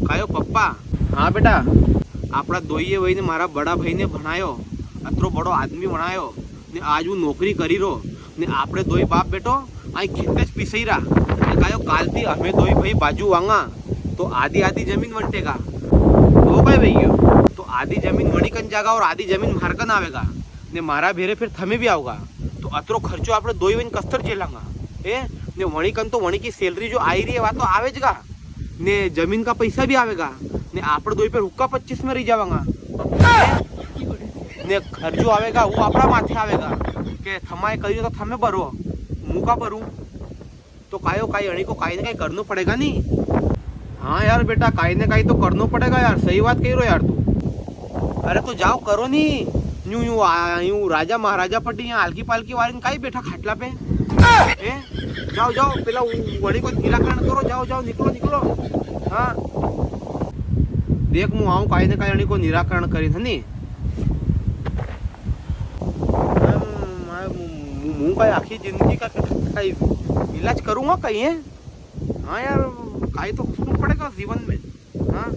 કયો પપ્પા? હા બેટા, આપણા દોઈએ વહીને મારા બડા ભાઈને ભણાયો, અતરો બડો આદમી ભણાયો ને આજ હું નોકરી કરી રહ્યો ને આપણે દોઈ બાપ બેટો અહીં ખેતે જ પીસઈ રહ્યા ને કયો કાલથી અમે દોઈ ભાઈ બાજુ વાંગા તો आधी आधी जमीन बंटेगा तो काय भैया तो आधी जमीन वणिकन जागा और आधी जमीन मारकन आवेगा ने मारा भेरे फिर थमे भी आओगा तो अतरो खर्चो આપણે દોઈ વહીને કસ્તર જેલાંગા એ ને વणिकन तो वणी की सैलरी जो आई रही है वो तो आवेजगा ने जमीन का पैसा भी आवेगा ने આપણે દોઈ पे हुक्का 25 में रही जावांगा ने खर्चो आवेगा वो આપણા માથે आवेगा કે થમાય કર્યું તો થમે ભરો મુકા ભરું तो कायो काई अणी को काई ने काई करना पड़ेगा नहीं। हाँ यार बेटा काई ने काई तो करना पड़ेगा यार, सही बात कह रहे हो यार तू। अरे तो जाओ करो नहीं यूं यूं यूं राजा महाराजा पट्टी यहाँ हल्की पालकी वाली काई बैठा खाटला पे ए? जाओ जाओ पेला वड़ी को निराकरण करो, जाओ जाओ निकलो निकलो। हाँ देख मु आऊँ काई ने काई अणी को निराकरण करी थनी मुँह का आखी जिंदगी का कई इलाज करूँगा कहीं है। हाँ यार काई तो सोचना पड़ेगा जीवन में। हाँ